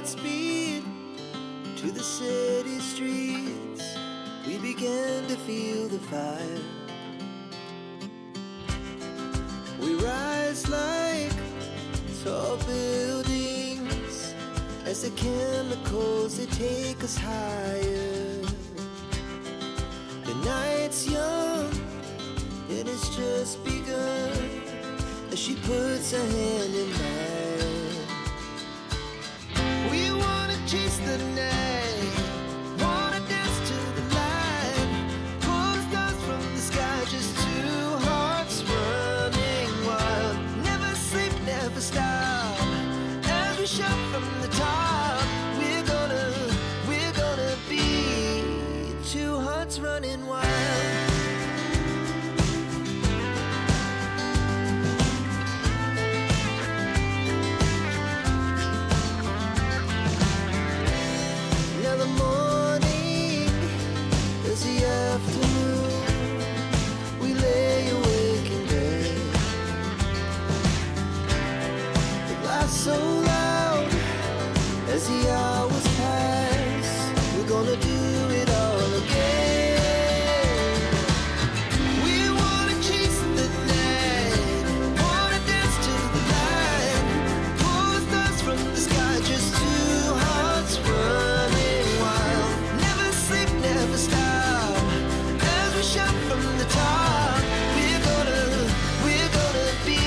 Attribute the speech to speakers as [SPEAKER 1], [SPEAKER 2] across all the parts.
[SPEAKER 1] hearts beat to the city streets. We began to feel the fire. We rise like tall buildings as the chemicals, they take us higher. The night's young and it's just begun as she puts her hand in mine. We wanna chase the night, wanna dance to the light, pull the stars from the sky, just two hearts running wild. Never sleep, never stop, as we shout from the top. We're gonna be two hearts running wild. So loud as the hours pass, we're gonna do it all again. We wanna chase the night, wanna dance to the light, pull the stars from the sky, just two hearts running wild. Never sleep, never stop, as we shout from the top. We're gonna be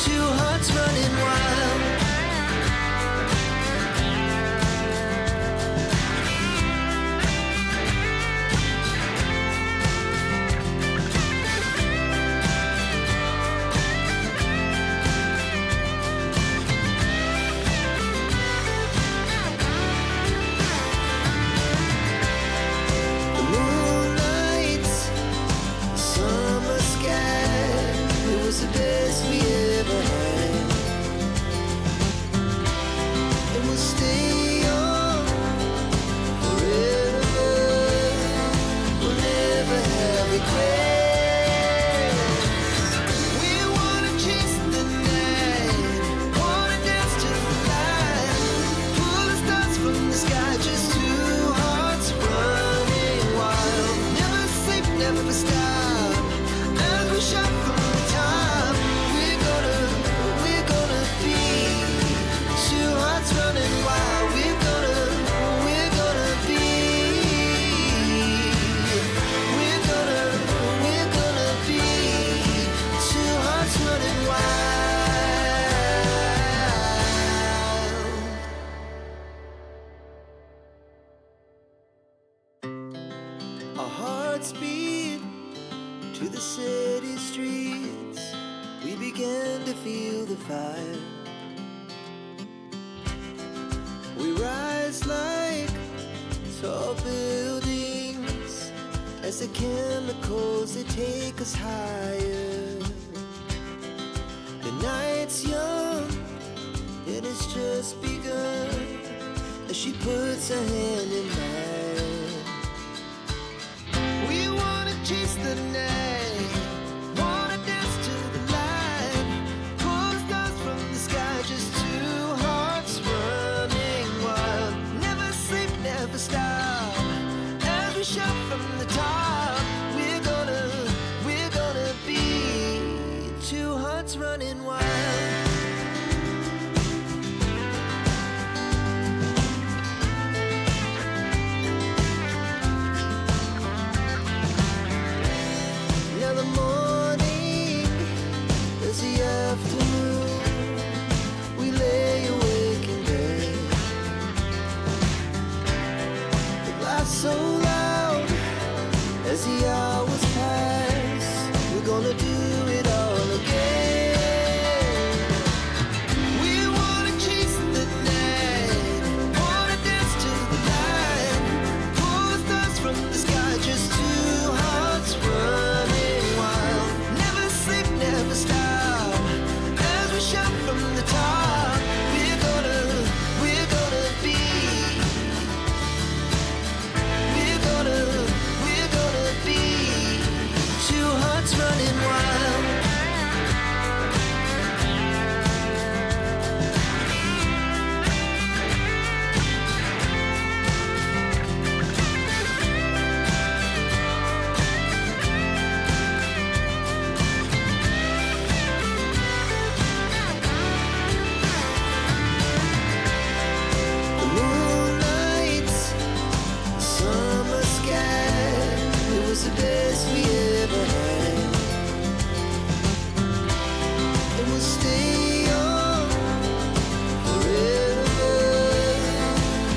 [SPEAKER 1] two hearts running wild. The moonlight, the summer sky, it was the best we ever had. And we'll stay on forever. We'll never have regrets. We wanna chase the night, wanna dance to the light, pull the stars from the sky, just two hearts running wild. Never sleep, never stop, as we shout from the top. We're gonna be two hearts running wild. We're gonna be two hearts running wild. Our hearts beat to the city streets. We began to feel the fire. We rise like tall buildings as the chemicals, they take us higher. The night's young and it's just begun as she puts her hand in mine. We wanna chase the night, wanna dance to the light, pull the stars from the sky, just two hearts running wild. Never sleep, never stop, as we shout from the top. We're gonna be two hearts running wild. Now the morning is the afternoon. We lay awake in bed. The laughs so loud as the hours pass. We're gonna do it all again. We wanna chase the night, wanna dance to the light, pull the stars from the sky, just two hearts running wild. Never sleep, never stop, as we shout from the top. We're gonna be be was the best we ever had. And we'll stay young forever.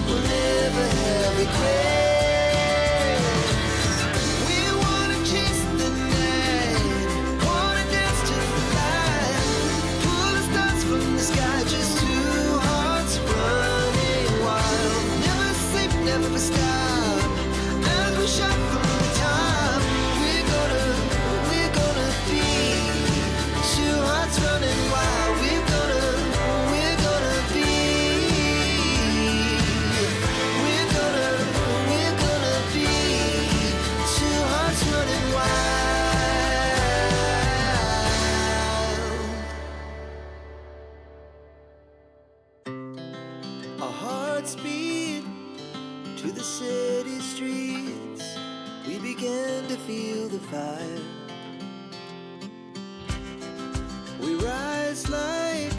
[SPEAKER 1] We'll never have regrets. We wanna chase the night, wanna dance to the light, pull the stars from the sky, just two hearts running wild. Never sleep, never stop, as we shot from the top. We're gonna be two hearts running wild. We're gonna be. We're gonna be two hearts running wild. Our hearts beat to the city streets. We began to feel the fire. We rise like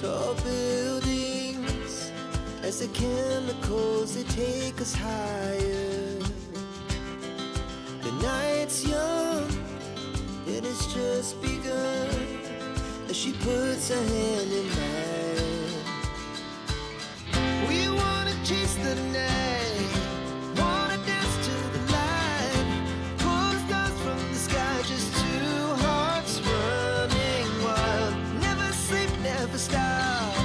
[SPEAKER 1] tall buildings as the chemicals, they take us higher. The night's young, it has just begun, as she puts her hand in mine. We wanna chase the night, wanna dance to the light, pull the stars from the sky, just two hearts running wild. Never sleep, never stop,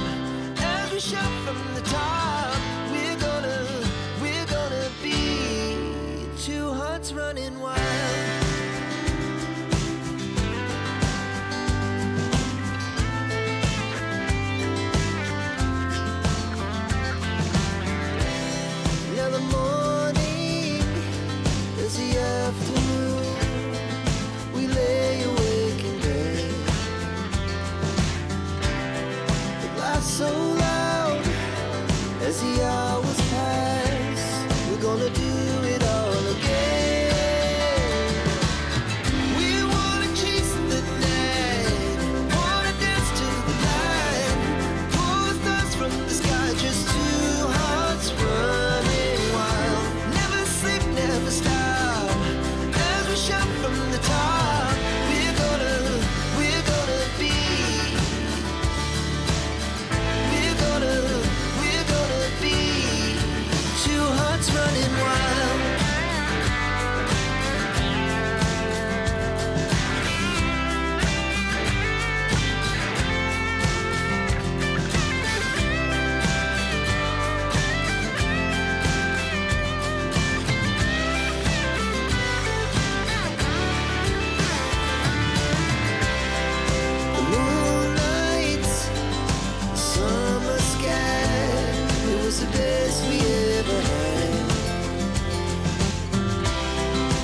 [SPEAKER 1] as we shout from the top. We're gonna be two hearts running wild. Now the morning is the afternoon. We lay awake in bed. The laughs so loud as the hours pass. We're gonna do it all again. We wanna chase the night, wanna dance to the light, pull the stars from the sky, just two hearts running wild. Never sleep, never stop, as we shout from the top. We're gonna be. We're gonna be two hearts running wild. The moonlights, summer sky, it was the best we ever had.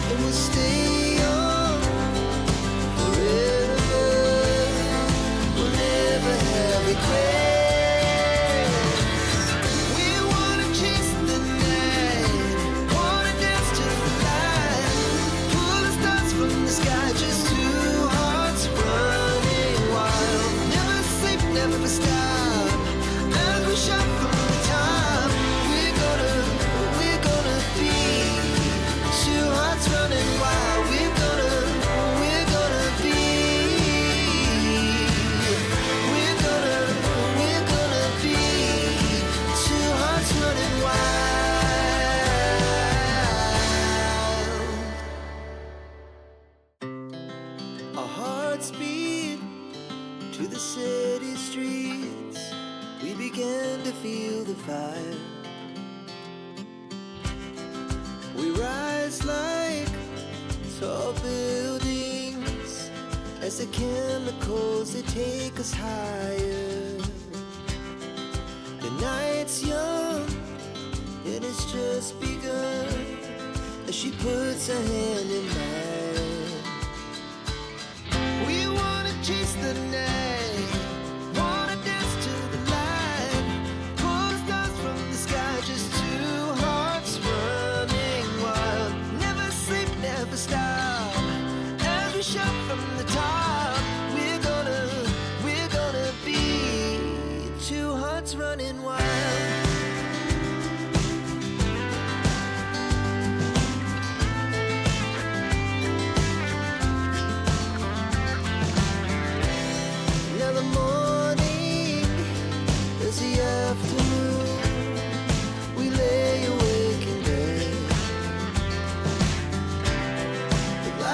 [SPEAKER 1] And we'll stay young forever. We'll never have regrets. We wanna chase the night, wanna dance to the light, pull the stars from the sky, just two hearts running wild. Never sleep, never stop, as we shout from the top. We're gonna be two hearts running wild. We're gonna be. We're gonna be two hearts running wild. Our hearts beat to the city streets. We began to feel the fire. We rise like tall buildings as the chemicals, they take us higher. The night's young, it has just begun, as she puts her hand in mine. We wanna chase the night, wanna dance to the light, pull the stars from the sky, just two hearts running wild. Never sleep, never stop, as we shout from the top. We're gonna be two hearts running wild.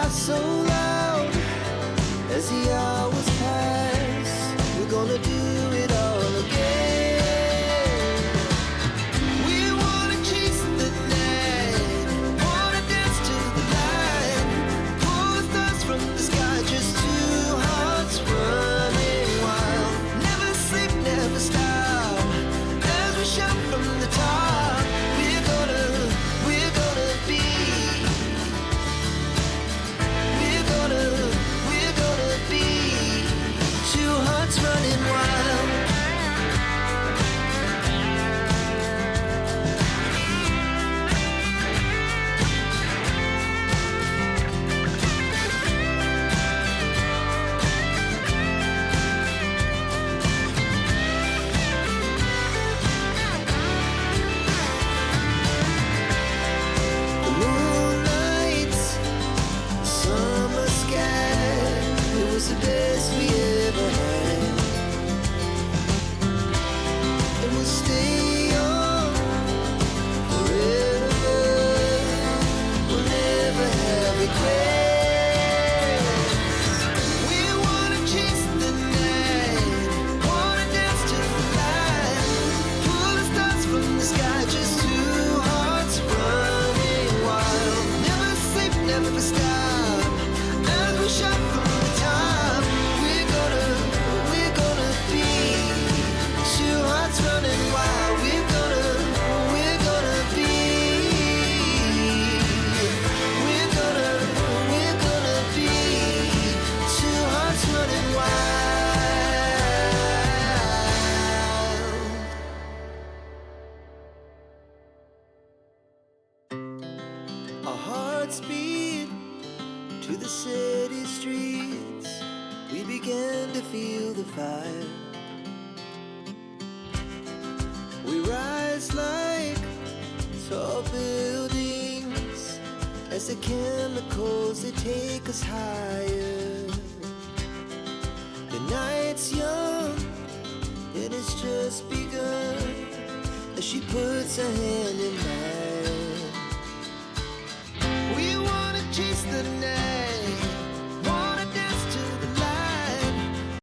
[SPEAKER 1] laugh so loud as the hours pass. We're gonna do it all again. We wanna chase the night, wanna dance to the light, pull the stars from the sky, just two hearts running wild. Never sleep, never stop, as we shout from the top. We're gonna be. We're gonna be two hearts running wild. The moonlight, summer sky, it was the best we ever had. And we'll stay young forever. We'll never have regrets. We wanna chase the night, wanna dance to the light, pull the stars from the sky, just two hearts running wild. Never sleep, never stop, as we shout from the top. We're gonna be two hearts running wild. We're gonna be. We're gonna be two hearts running wild. Our hearts beat to the city streets. We began to feel the fire. We rise like tall buildings as the chemicals, they take us higher. The night's young, it has just begun as she puts her hand in mine.